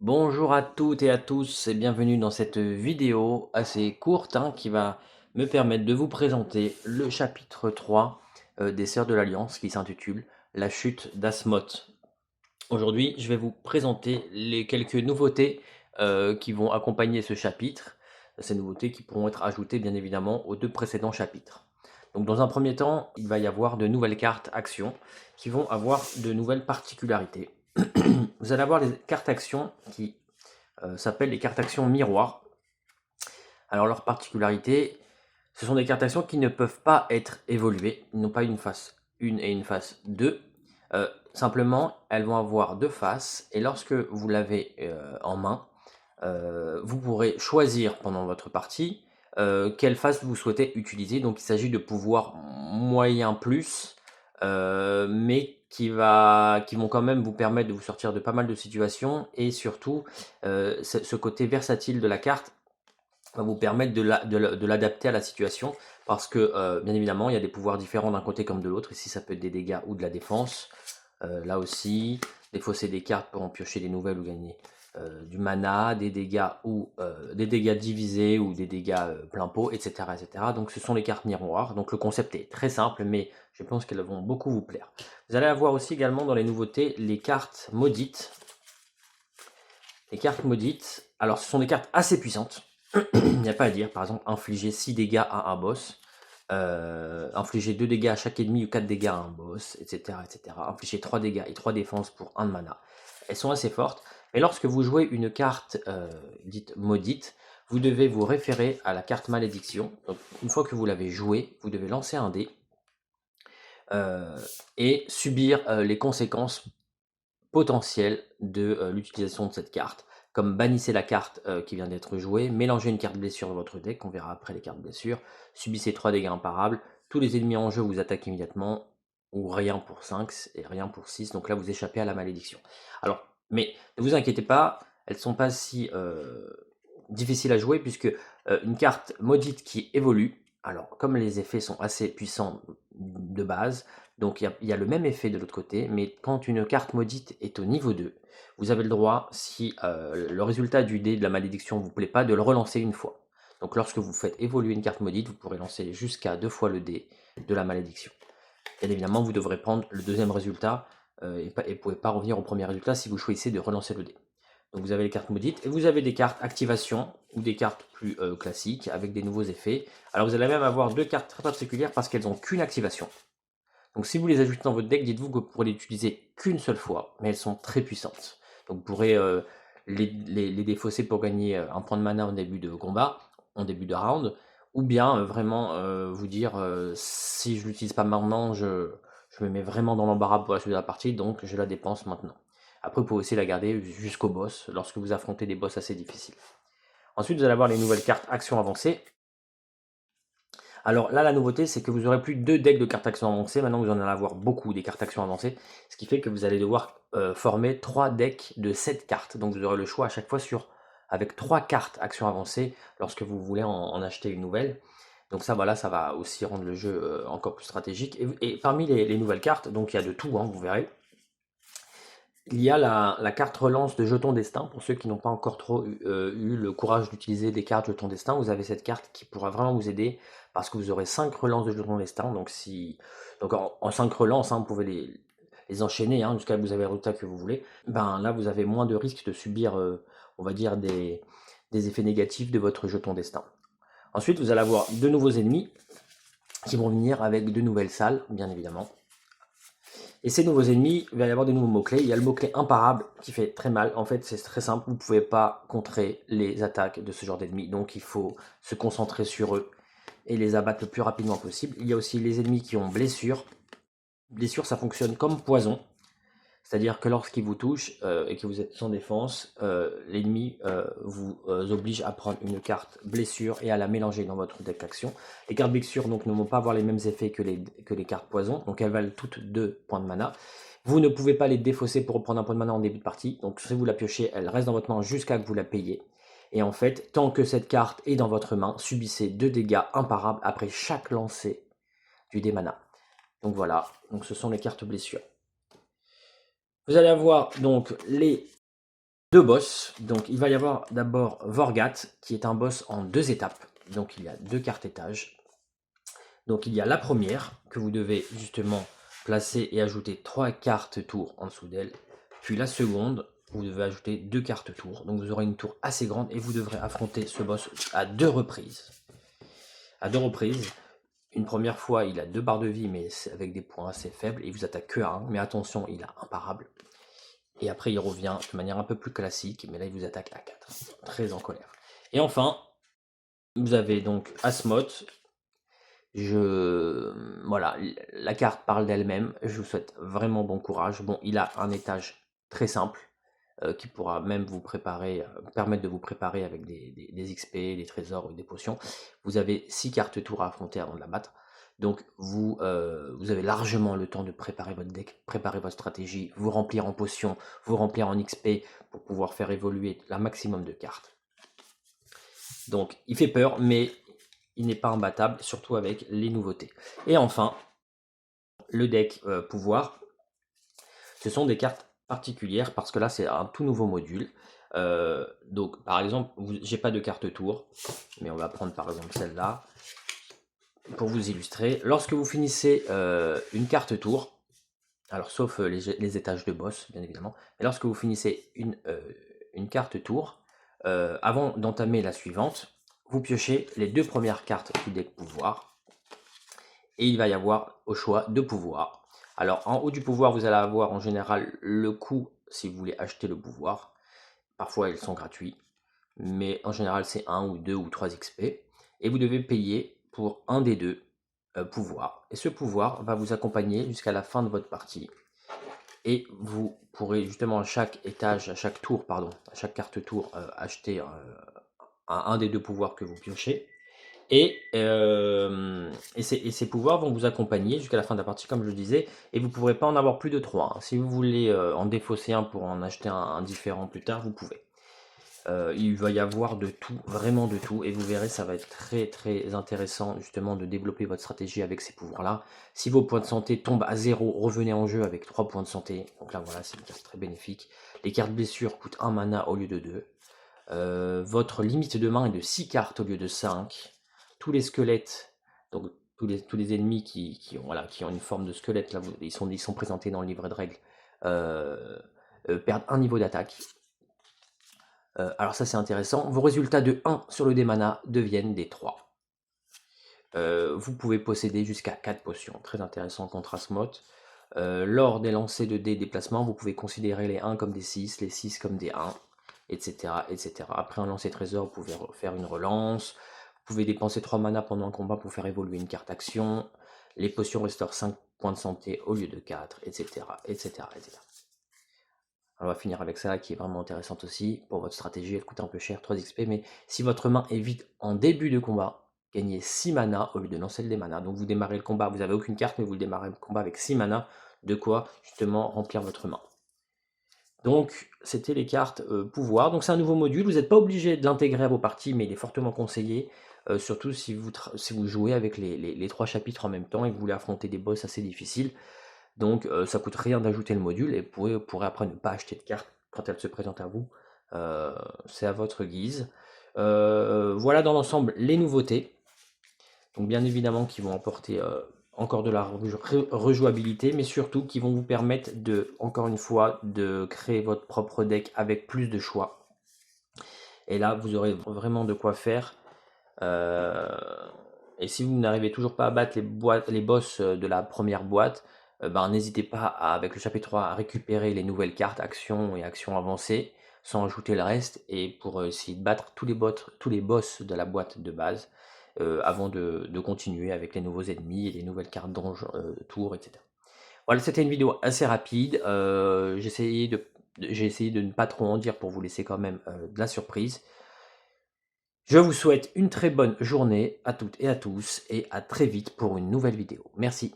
Bonjour à toutes et à tous et bienvenue dans cette vidéo assez courte qui va me permettre de vous présenter le chapitre 3 des Sœurs de l'Alliance qui s'intitule La chute d'Asmoth. Aujourd'hui, je vais vous présenter les quelques nouveautés qui vont accompagner ce chapitre, ces nouveautés qui pourront être ajoutées bien évidemment aux deux précédents chapitres. Donc dans un premier temps, il va y avoir de nouvelles cartes actions qui vont avoir de nouvelles particularités. Vous allez avoir les cartes actions qui s'appellent les cartes actions miroirs. Alors leur particularité, ce sont des cartes actions qui ne peuvent pas être évoluées, ils n'ont pas une face 1 et une face 2. Simplement, elles vont avoir deux faces et lorsque vous l'avez en main, vous pourrez choisir pendant votre partie quelle face vous souhaitez utiliser. Donc il s'agit de pouvoirs moyen plus, mais qui vont quand même vous permettre de vous sortir de pas mal de situations et surtout ce côté versatile de la carte va vous permettre de l'adapter à la situation parce que bien évidemment il y a des pouvoirs différents d'un côté comme de l'autre. Ici ça peut être des dégâts ou de la défense. Là aussi, défausser des cartes pour en piocher des nouvelles ou gagner du mana, des dégâts ou des dégâts divisés ou des dégâts plein pot, etc., etc. Donc ce sont les cartes miroirs. Donc le concept est très simple, mais je pense qu'elles vont beaucoup vous plaire. Vous allez avoir aussi également dans les nouveautés les cartes maudites. Les cartes maudites, alors ce sont des cartes assez puissantes. Il n'y a pas à dire, par exemple, infliger 6 dégâts à un boss, infliger 2 dégâts à chaque ennemi ou 4 dégâts à un boss, etc., etc. Infliger 3 dégâts et 3 défenses pour 1 de mana. Elles sont assez fortes, mais lorsque vous jouez une carte dite maudite, vous devez vous référer à la carte malédiction. Donc, une fois que vous l'avez jouée, vous devez lancer un dé et subir les conséquences potentielles de l'utilisation de cette carte, comme bannissez la carte qui vient d'être jouée, mélangez une carte blessure dans votre deck, on verra après les cartes blessures, subissez 3 dégâts imparables, tous les ennemis en jeu vous attaquent immédiatement, ou rien pour 5 et rien pour 6, donc là vous échappez à la malédiction. Alors, mais ne vous inquiétez pas, elles ne sont pas si difficiles à jouer, puisque une carte maudite qui évolue, alors comme les effets sont assez puissants de base, donc il y a le même effet de l'autre côté, mais quand une carte maudite est au niveau 2, vous avez le droit, si le résultat du dé de la malédiction ne vous plaît pas, de le relancer une fois. Donc lorsque vous faites évoluer une carte maudite, vous pourrez lancer jusqu'à 2 fois le dé de la malédiction. Bien évidemment, vous devrez prendre le deuxième résultat et vous ne pouvez pas revenir au premier résultat si vous choisissez de relancer le dé. Donc vous avez les cartes maudites et vous avez des cartes activation ou des cartes plus classiques avec des nouveaux effets. Alors vous allez même avoir deux cartes très particulières parce qu'elles n'ont qu'une activation. Donc si vous les ajoutez dans votre deck, dites-vous que vous pourrez les utiliser qu'une seule fois, mais elles sont très puissantes. Donc vous pourrez les défausser pour gagner un point de mana en début de combat, en début de round, ou bien vraiment vous dire si je l'utilise pas maintenant, je me mets vraiment dans l'embarras pour la suite de la partie, donc je la dépense maintenant. Après, vous pouvez aussi la garder jusqu'au boss, lorsque vous affrontez des boss assez difficiles. Ensuite, vous allez avoir les nouvelles cartes actions avancées. Alors là, la nouveauté, c'est que vous aurez plus deux decks de cartes actions avancées. Maintenant, vous en allez avoir beaucoup des cartes actions avancées. Ce qui fait que vous allez devoir former 3 decks de 7 cartes. Donc vous aurez le choix à chaque fois avec 3 cartes actions avancées lorsque vous voulez en acheter une nouvelle. Donc ça, voilà, ça va aussi rendre le jeu encore plus stratégique. Et parmi les nouvelles cartes, donc il y a de tout, vous verrez. Il y a la carte relance de jetons destin. Pour ceux qui n'ont pas encore trop eu le courage d'utiliser des cartes jetons destin, vous avez cette carte qui pourra vraiment vous aider parce que vous aurez 5 relances de jetons destin. Donc en 5 relances, vous pouvez les enchaîner jusqu'à ce que vous avez le résultat que vous voulez. Ben là, vous avez moins de risques de subir, on va dire, des effets négatifs de votre jeton destin. Ensuite, vous allez avoir de nouveaux ennemis qui vont venir avec de nouvelles salles, bien évidemment. Et ces nouveaux ennemis, il va y avoir des nouveaux mots-clés. Il y a le mot-clé imparable qui fait très mal. En fait, c'est très simple. Vous ne pouvez pas contrer les attaques de ce genre d'ennemis. Donc, il faut se concentrer sur eux et les abattre le plus rapidement possible. Il y a aussi les ennemis qui ont blessure. Blessure, ça fonctionne comme poison. C'est-à-dire que lorsqu'il vous touche et que vous êtes sans défense, l'ennemi vous oblige à prendre une carte blessure et à la mélanger dans votre deck action. Les cartes blessure donc, ne vont pas avoir les mêmes effets que les cartes poison, donc elles valent toutes 2 points de mana. Vous ne pouvez pas les défausser pour reprendre un point de mana en début de partie, donc si vous la piochez, elle reste dans votre main jusqu'à que vous la payiez. Et en fait, tant que cette carte est dans votre main, subissez 2 dégâts imparables après chaque lancer du dé mana. Donc voilà, donc ce sont les cartes blessures. Vous allez avoir donc les 2 boss. Donc il va y avoir d'abord Vorgat, qui est un boss en 2 étapes. Donc il y a 2 cartes étages. Donc il y a la première, que vous devez justement placer et ajouter 3 cartes tour en dessous d'elle. Puis la seconde, vous devez ajouter 2 cartes tour. Donc vous aurez une tour assez grande et vous devrez affronter ce boss à 2 reprises. À 2 reprises. Une première fois, il a 2 barres de vie, mais avec des points assez faibles. Et il vous attaque que à 1. Mais attention, il a imparable. Et après, il revient de manière un peu plus classique. Mais là, il vous attaque à 4. Très en colère. Et enfin, vous avez donc Asmoth. Voilà, la carte parle d'elle-même. Je vous souhaite vraiment bon courage. Bon, il a un étage très simple qui pourra même vous préparer, permettre de vous préparer avec des XP, des trésors ou des potions. Vous avez 6 cartes tour à affronter avant de la battre. Donc vous avez largement le temps de préparer votre deck, préparer votre stratégie, vous remplir en potions, vous remplir en XP pour pouvoir faire évoluer un maximum de cartes. Donc il fait peur, mais il n'est pas imbattable, surtout avec les nouveautés. Et enfin, le deck pouvoir, ce sont des cartes particulières parce que là c'est un tout nouveau module. Donc par exemple, j'ai pas de carte tour, mais on va prendre par exemple celle-là pour vous illustrer. Lorsque vous finissez une carte tour, alors sauf les étages de boss bien évidemment, mais lorsque vous finissez une carte tour, avant d'entamer la suivante, vous piochez les 2 premières cartes du deck pouvoir et il va y avoir au choix 2 pouvoirs. Alors en haut du pouvoir, vous allez avoir en général le coût si vous voulez acheter le pouvoir. Parfois ils sont gratuits, mais en général c'est 1 ou 2 ou 3 XP. Et vous devez payer pour un des 2 pouvoirs. Et ce pouvoir va vous accompagner jusqu'à la fin de votre partie. Et vous pourrez justement à chaque étage, à chaque tour, pardon, à chaque carte tour, acheter un des 2 pouvoirs que vous piochez. Et ces pouvoirs vont vous accompagner jusqu'à la fin de la partie, comme je le disais, et vous ne pourrez pas en avoir plus de 3. Si vous voulez en défausser un pour en acheter un différent plus tard, vous pouvez. Il va y avoir de tout, vraiment de tout, et vous verrez, ça va être très très intéressant justement de développer votre stratégie avec ces pouvoirs-là. Si vos points de santé tombent à 0, revenez en jeu avec 3 points de santé. Donc là, voilà, c'est une carte très bénéfique. Les cartes blessures coûtent 1 mana au lieu de 2. Votre limite de main est de 6 cartes au lieu de 5. Tous les squelettes, donc tous les ennemis qui ont une forme de squelette, là, ils sont présentés dans le livret de règles, perdent un niveau d'attaque. Alors ça c'est intéressant. Vos résultats de 1 sur le dé mana deviennent des 3. Vous pouvez posséder jusqu'à 4 potions. Très intéressant contre Asmoth. Lors des lancers de dés déplacement, vous pouvez considérer les 1 comme des 6, les 6 comme des 1, etc. etc. Après un lancer trésor, vous pouvez faire une relance. Vous pouvez dépenser 3 mana pendant un combat pour faire évoluer une carte action. Les potions restaurent 5 points de santé au lieu de 4, etc. etc., etc. On va finir avec ça qui est vraiment intéressante aussi. Pour votre stratégie, elle coûte un peu cher, 3 XP, mais si votre main est vide en début de combat, gagnez 6 mana au lieu de lancer des mana. Donc vous démarrez le combat, vous n'avez aucune carte, mais vous démarrez le combat avec 6 mana, de quoi justement remplir votre main. Donc c'était les cartes pouvoir. Donc c'est un nouveau module, vous n'êtes pas obligé de l'intégrer à vos parties, mais il est fortement conseillé. Surtout si vous jouez avec les 3 chapitres en même temps et que vous voulez affronter des boss assez difficiles. Donc ça coûte rien d'ajouter le module et vous pourrez après ne pas acheter de carte quand elle se présente à vous. C'est à votre guise. Voilà dans l'ensemble les nouveautés. Donc bien évidemment qui vont apporter encore de la rejouabilité, mais surtout qui vont vous permettre de, encore une fois, de créer votre propre deck avec plus de choix. Et là vous aurez vraiment de quoi faire. Et si vous n'arrivez toujours pas à battre les boss de la première boîte, n'hésitez pas avec le chapitre 3 à récupérer les nouvelles cartes actions et actions avancées sans ajouter le reste et pour essayer de battre tous les boss de la boîte de base avant de continuer avec les nouveaux ennemis et les nouvelles cartes donjon, tours, etc. Voilà, c'était une vidéo assez rapide. J'ai essayé de ne pas trop en dire pour vous laisser quand même de la surprise. Je vous souhaite une très bonne journée à toutes et à tous et à très vite pour une nouvelle vidéo. Merci.